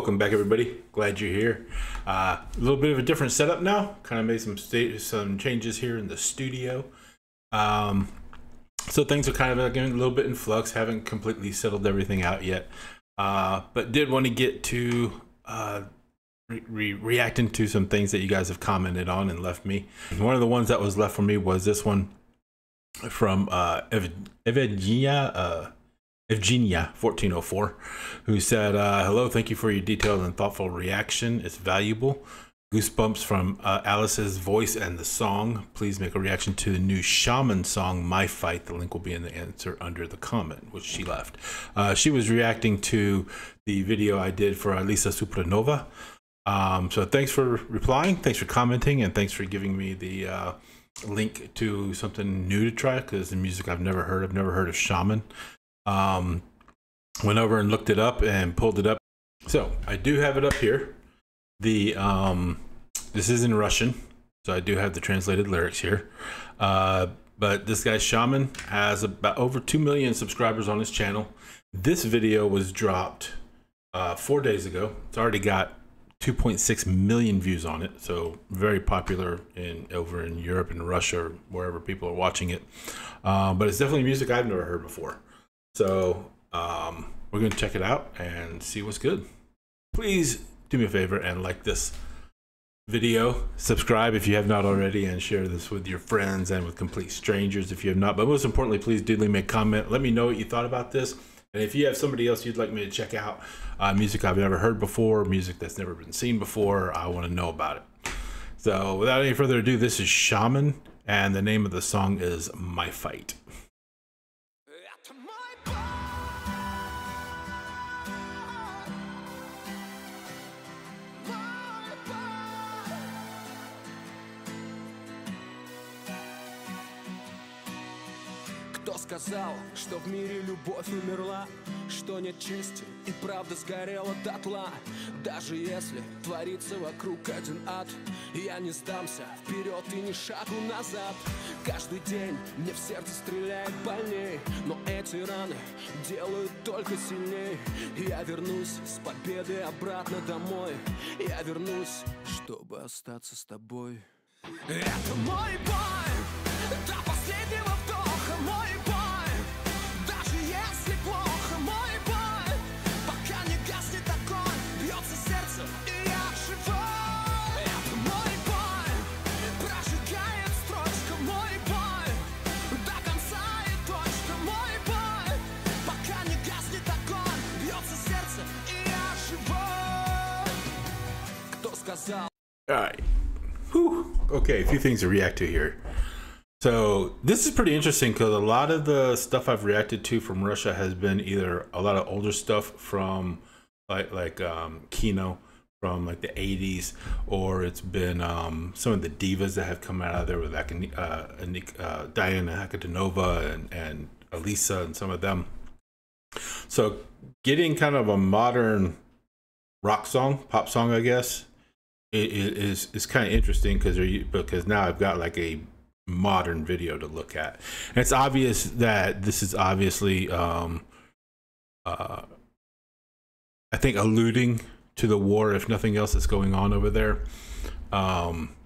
Welcome back, everybody. Glad you're here. A little bit of a different setup now. Kind of made some changes here in the studio. So things are kind of getting a little bit in flux. Haven't completely settled everything out yet, but did want to get to reacting to some things that you guys have commented on and left me. One of the ones that was left for me was this one from Evgenia 1404, who said, hello, thank you for your detailed and thoughtful reaction. It's valuable. Goosebumps from Alice's voice and the song. Please make a reaction to the new Shaman song, My Fight. The link will be in the answer under the comment, which she left. She was reacting to the video I did for Lisa Supernova. So thanks for replying, thanks for commenting, and thanks for giving me the link to something new to try, because the music I've never heard. I've never heard of Shaman. Went over and looked it up and pulled it up. So I do have it up here. The this is in Russian, so I do have the translated lyrics here. But this guy Shaman has about over 2 million subscribers on his channel. This video was dropped 4 days ago. It's already got 2.6 million views on it, so very popular over in Europe and Russia, or wherever people are watching it. But it's definitely music I've never heard before. So we're going to check it out and see what's good. Please do me a favor and like this video, subscribe if you have not already, and share this with your friends and with complete strangers if you have not. But most importantly, please do leave me a comment. Let me know what you thought about this. And if you have somebody else you'd like me to check out, music I've never heard before, music that's never been seen before, I want to know about it. So without any further ado, this is Shaman, and the name of the song is My Fight. Кто сказал, что в мире любовь умерла, что нет чести и правда сгорела дотла? Даже если творится вокруг один ад, я не сдамся вперед и ни шагу назад. Каждый день мне в сердце стреляет больней, но эти раны делают только сильней. Я вернусь с победой обратно домой. Я вернусь, чтобы остаться с тобой. Это мой бой, до последнего вдоха. Мой бой, даже если плохо. Мой бой, пока не гаснет огонь, бьется сердце, и я живой. Это мой бой, прожигает строчка. Мой бой, до конца и точка. Мой бой, пока не гаснет огонь, бьется сердце, и я живой. Кто сказал? All right. Whew. Okay, a few things to react to here. So this is pretty interesting because a lot of the stuff I've reacted to from Russia has been either a lot of older stuff from like Kino from like the 80s, or it's been some of the divas that have come out of there with like Diana Hakatanova and Alisa and some of them. So getting kind of a modern rock song, pop song, I guess, is kind of interesting because now I've got like a modern video to look at, and it's obvious that this is obviously I think alluding to the war, if nothing else, that's going on over there, along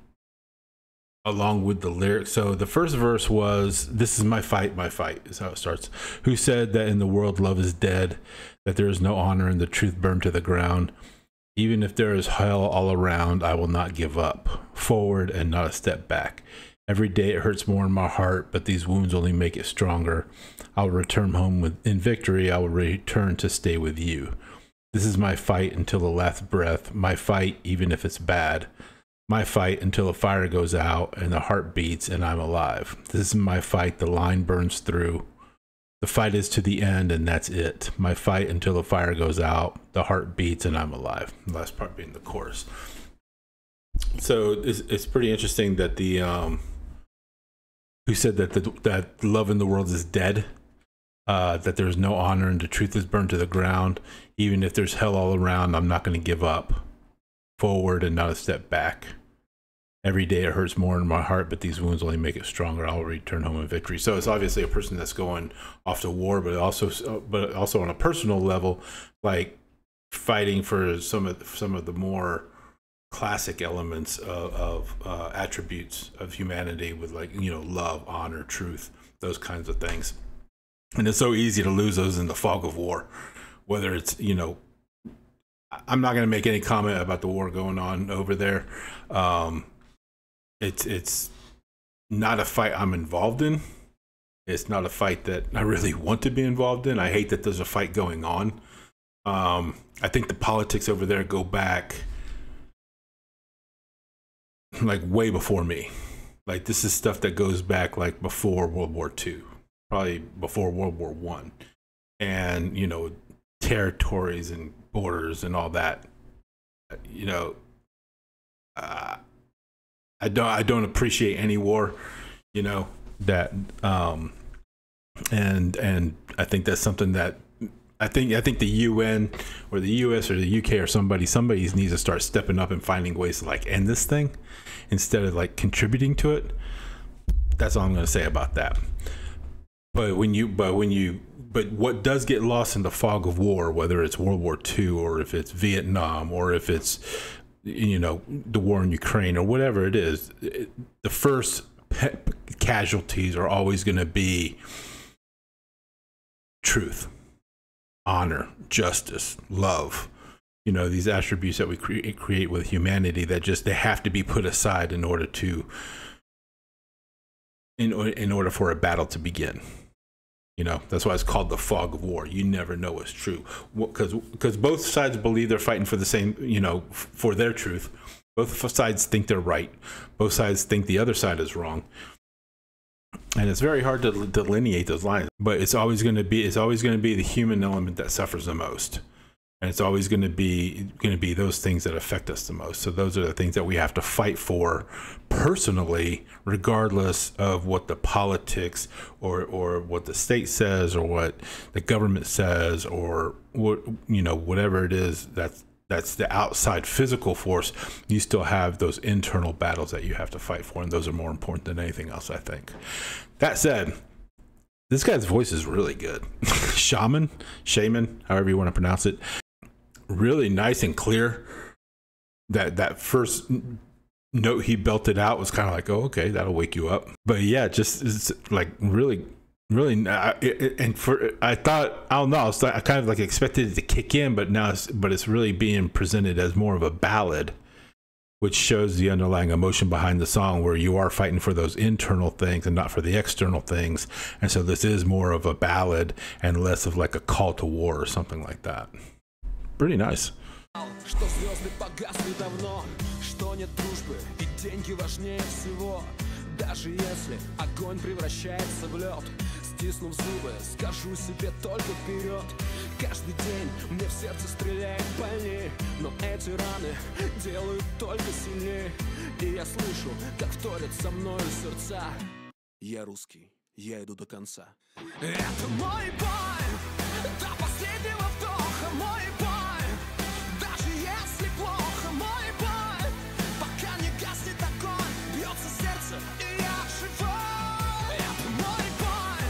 with the lyrics. So the first verse was, this is my fight is how it starts. Who said that in the world love is dead, that there is no honor and the truth burned to the ground? Even if there is hell all around, I will not give up. Forward and not a step back. Every day it hurts more in my heart, but these wounds only make it stronger. I will return home in victory. I will return to stay with you. This is my fight until the last breath. My fight, even if it's bad. My fight until the fire goes out and the heart beats and I'm alive. This is my fight. The line burns through. The fight is to the end, and that's it. My fight until the fire goes out, the heart beats, and I'm alive. The last part being the chorus. So it's pretty interesting that the who said that that love in the world is dead, that there's no honor and the truth is burned to the ground. Even if there's hell all around, I'm not going to give up. Forward and not a step back. Every day it hurts more in my heart, but these wounds only make it stronger. I'll return home in victory. So it's obviously a person that's going off to war, but also on a personal level, like fighting for some of the more classic elements of attributes of humanity, with like, you know, love, honor, truth, those kinds of things. And it's so easy to lose those in the fog of war. Whether it's, you know, I'm not going to make any comment about the war going on over there. It's not a fight I'm involved in. It's not a fight that I really want to be involved in. I hate that there's a fight going on. I think the politics over there go back like way before me. Like, this is stuff that goes back like before World War II, probably before World War I. And, you know, territories and borders and all that, you know, I don't appreciate any war, you know, that and I think that's something that I think the UN or the US or the UK or somebody needs to start stepping up and finding ways to like end this thing instead of like contributing to it. That's all I'm going to say about that. But what does get lost in the fog of war, whether it's World War II or if it's Vietnam or if it's, you know, the war in Ukraine or whatever it is, the first casualties are always going to be truth, honor, justice, love. You know, these attributes that we create with humanity that just, they have to be put aside in order for a battle to begin. You know, that's why it's called the fog of war. You never know what's true, because both sides believe they're fighting for the same, you know, for their truth. Both sides think they're right. Both sides think the other side is wrong. And it's very hard to delineate those lines. But it's always going to be the human element that suffers the most. And it's always going to be those things that affect us the most. So those are the things that we have to fight for personally, regardless of what the politics or what the state says or what the government says or what, you know, whatever it is that's the outside physical force. You still have those internal battles that you have to fight for, and those are more important than anything else, I think. That said, this guy's voice is really good. Shaman, however you want to pronounce it. Really nice and clear. That first note he belted out was kind of like, oh, okay, that'll wake you up. But yeah, just it's like really, and for I don't know, I kind of like expected it to kick in, but it's really being presented as more of a ballad, which shows the underlying emotion behind the song, where you are fighting for those internal things and not for the external things. And so this is more of a ballad and less of like a call to war or something like that. Pretty nice. Что звезды погасли давно, что нет дружбы и деньги важнее всего. Даже если огонь превращается в лед, стиснув зубы, скажу себе только вперед. Каждый день мне в сердце стреляет больней, но эти раны делают только сильнее. И я слышу, как вторят со мною сердца. Я русский, я иду до конца. Это мой бой, до последнего вдоха мой бой. Даже если плохо, мой бой. Пока не гаснет огонь, бьется сердце, и я живой. Это мой бой,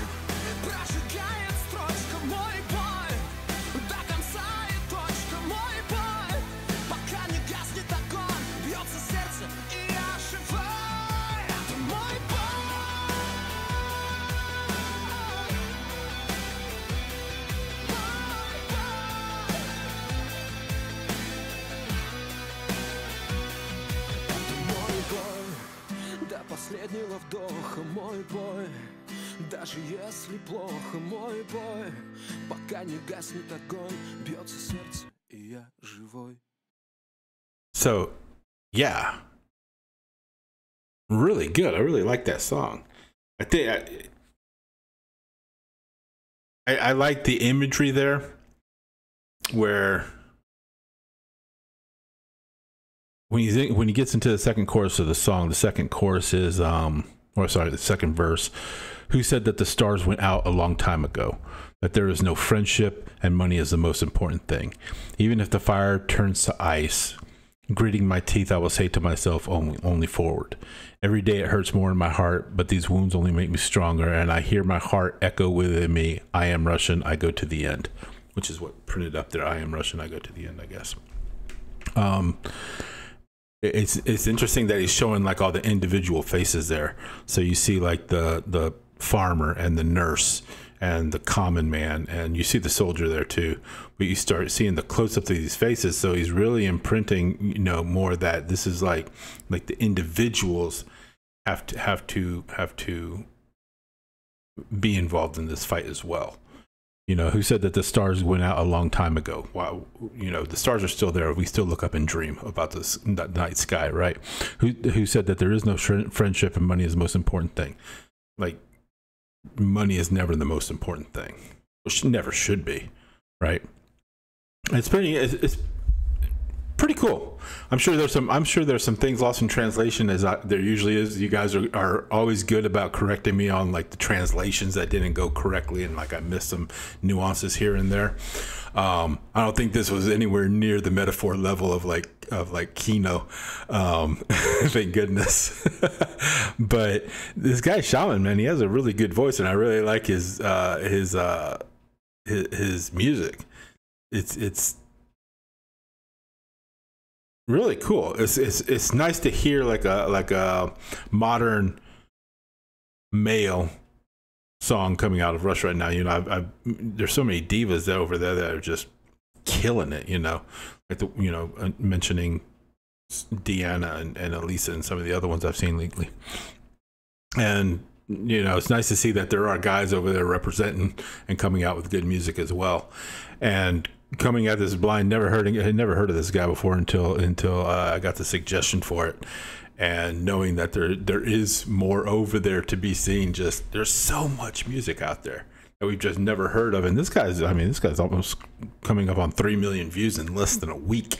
прожигает строчка, мой бой. До конца и точка, мой бой. Пока не гаснет огонь, бьется сердце, и я живой. Это мой бой. До последнего вдоха мой бой. Даже если плохо, мой бой. Пока не гаснет огонь, бьется сердце, и я живой. So, yeah, really good. I really like that song. I think I like the imagery there, where when he gets into the second chorus of the song, the second chorus is the second verse. Who said that the stars went out a long time ago? That there is no friendship and money is the most important thing. Even if the fire turns to ice, gritting my teeth, I will say to myself, only forward. Every day it hurts more in my heart, but these wounds only make me stronger, and I hear my heart echo within me. I am Russian, I go to the end. which is what printed up there. I am Russian. I go to the end, I guess. It's interesting that he's showing like all the individual faces there. So you see like the farmer and the nurse and the common man, and you see the soldier there too, but you start seeing the close-up of these faces. So he's really imprinting, you know, more that this is like the individuals have to be involved in this fight as well. You know, who said that the stars went out a long time ago? Wow, you know, the stars are still there. We still look up and dream about this night sky, right? Who said that there is no friendship and money is the most important thing? Like, money is never the most important thing. It never should be, right? It's pretty cool. I'm sure there's some things lost in translation, as there usually is. You guys are always good about correcting me on like the translations that didn't go correctly, and like I missed some nuances here and there. I don't think this was anywhere near the metaphor level of like Kino. Thank goodness. But this guy Shaman, man, he has a really good voice, and I really like his music. It's really cool. It's nice to hear like a modern male song coming out of Russia right now. You know, there's so many divas over there that are just killing it. You know, like mentioning Deanna and Elisa and some of the other ones I've seen lately. And you know, it's nice to see that there are guys over there representing and coming out with good music as well. And coming at this blind, I had never heard of this guy before until I got the suggestion for it, and knowing that there is more over there to be seen. Just there's so much music out there that we've just never heard of, and this guy's almost coming up on 3 million views in less than a week.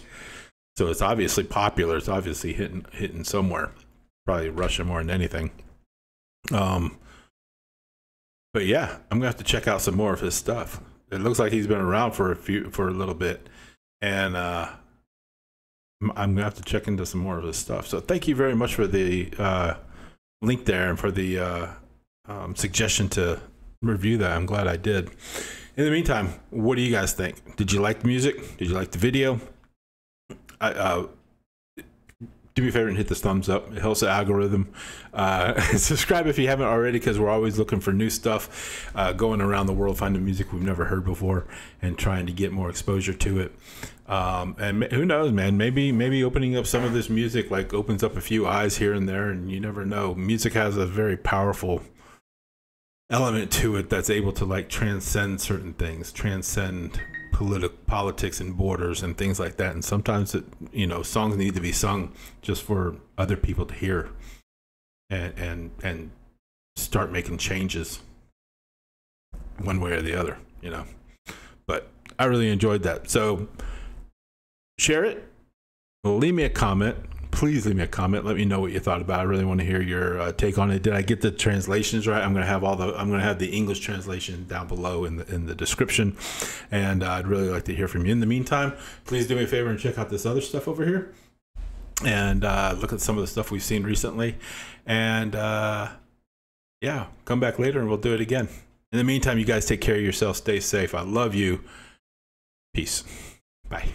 So it's obviously popular. It's obviously hitting somewhere, probably Russia more than anything. But yeah, I'm gonna have to check out some more of his stuff. It looks like he's been around for a little bit, and I'm gonna have to check into some more of his stuff. So thank you very much for the link there and for the suggestion to review that. I'm glad I did. In the meantime, what do you guys think? Did you like the music? Did you like the video? Do me a favor and hit the thumbs up. It helps the algorithm. Subscribe if you haven't already, because we're always looking for new stuff, going around the world, finding music we've never heard before and trying to get more exposure to it. And who knows, man, maybe opening up some of this music like opens up a few eyes here and there, and you never know. Music has a very powerful element to it that's able to like transcend certain things, transcend politics and borders and things like that. And sometimes songs need to be sung just for other people to hear and start making changes one way or the other, you know. But I really enjoyed that. So share it, leave me a comment. Please leave me a comment. Let me know what you thought about it. I really want to hear your take on it. Did I get the translations right? I'm going to have the English translation down below in the description, and I'd really like to hear from you. In the meantime, please do me a favor and check out this other stuff over here, and look at some of the stuff we've seen recently. And yeah, come back later and we'll do it again. In the meantime, you guys take care of yourselves. Stay safe. I love you. Peace. Bye.